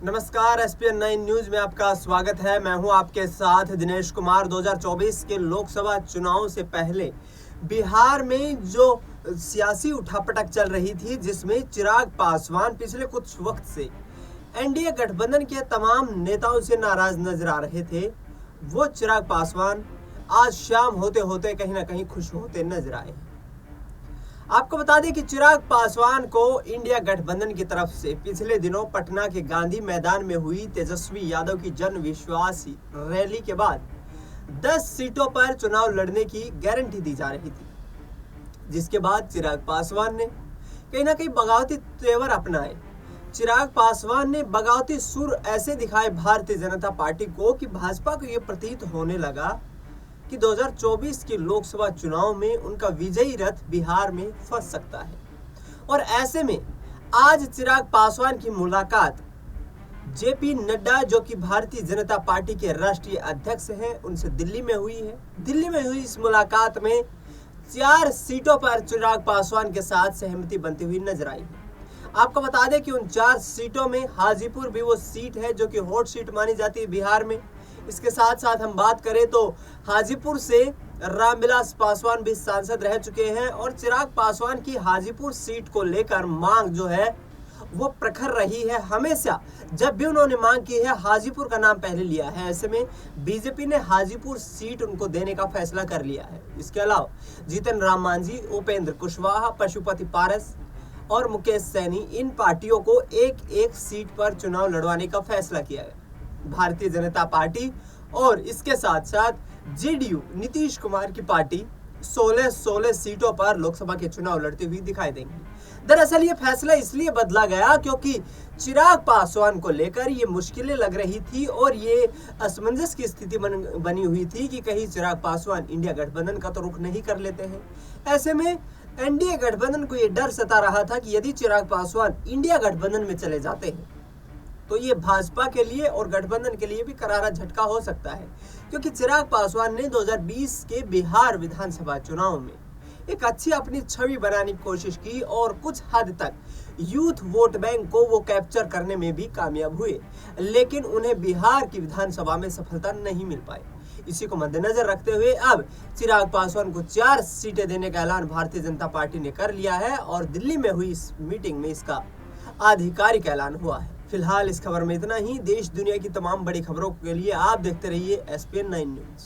नमस्कार, ESPN 9 news में आपका स्वागत है। मैं हूं आपके साथ दिनेश कुमार। 2024 के लोकसभा चुनाव से पहले बिहार में जो सियासी उठापटक चल रही थी, जिसमें चिराग पासवान पिछले कुछ वक्त से एनडीए गठबंधन के तमाम नेताओं से नाराज नजर आ रहे थे, वो चिराग पासवान आज शाम होते होते कहीं ना कहीं खुश होते नजर आए। आपको बता दें कि चिराग पासवान को इंडिया गठबंधन की तरफ से पिछले दिनों पटना के गांधी मैदान में हुई तेजस्वी यादव की जन विश्वास रैली के बाद 10 सीटों पर चुनाव लड़ने की गारंटी दी जा रही थी, जिसके बाद चिराग पासवान ने कहीं ना कहीं बगावती तेवर अपनाए। चिराग पासवान ने बगावती सुर ऐसे दिखाए भारतीय जनता पार्टी को कि भाजपा को यह प्रतीत होने लगा कि 2024 के लोकसभा चुनाव में उनका विजयी रथ बिहार में फंस सकता है। और ऐसे में आज चिराग पासवान की मुलाकात जेपी नड्डा, जो कि भारतीय जनता पार्टी के राष्ट्रीय अध्यक्ष हैं, उनसे दिल्ली में हुई है। दिल्ली में हुई इस मुलाकात में 4 सीटों पर चिराग पासवान के साथ सहमति बनती हुई नजर आई है। आपको बता दें कि उन 4 सीटों में हाजीपुर भी वो सीट है जो कि हॉट सीट मानी जाती है बिहार में। इसके साथ साथ हम बात करें तो हाजीपुर से रामविलास पासवान भी सांसद रह चुके हैं और चिराग पासवान की हाजीपुर सीट को लेकर मांग जो है वो प्रखर रही है। हमेशा जब भी उन्होंने मांग की है, हाजीपुर का नाम पहले लिया है। ऐसे में बीजेपी ने हाजीपुर सीट उनको देने का फैसला कर लिया है। इसके अलावा जीतन राम मांझी, उपेंद्र कुशवाहा, पशुपति पारस और मुकेश सैनी, इन पार्टियों को एक एक सीट पर चुनाव लड़वाने का फैसला किया है। भारतीय जनता पार्टी और इसके साथ साथ जेडीयू नीतीश कुमार की पार्टी 16 सीटों पर लोकसभा के चुनाव लड़ती हुई दिखाई देंगी। दरअसल ये फैसला इसलिए बदला गया क्योंकि चिराग पासवान को लेकर ये मुश्किलें लग रही थी और ये असमंजस की स्थिति बनी हुई थी कि कहीं चिराग पासवान इंडिया गठबंधन का तो रुख नहीं कर लेते हैं। ऐसे में एनडीए गठबंधन को ये डर सता रहा था कि यदि चिराग पासवान इंडिया गठबंधन में चले जाते हैं तो ये भाजपा के लिए और गठबंधन के लिए भी करारा झटका हो सकता है, क्योंकि चिराग पासवान ने 2020 के बिहार विधानसभा चुनाव में एक अच्छी अपनी छवि बनाने की कोशिश की और कुछ हद तक यूथ वोट बैंक को वो कैप्चर करने में भी कामयाब हुए, लेकिन उन्हें बिहार की विधानसभा में सफलता नहीं मिल पाई। इसी को मद्देनजर रखते हुए अब चिराग पासवान को 4 सीटें देने का ऐलान भारतीय जनता पार्टी ने कर लिया है और दिल्ली में हुई इस मीटिंग में इसका आधिकारिक ऐलान हुआ है। फिलहाल इस खबर में इतना ही। देश दुनिया की तमाम बड़ी खबरों के लिए आप देखते रहिए एसपीएन 9 न्यूज।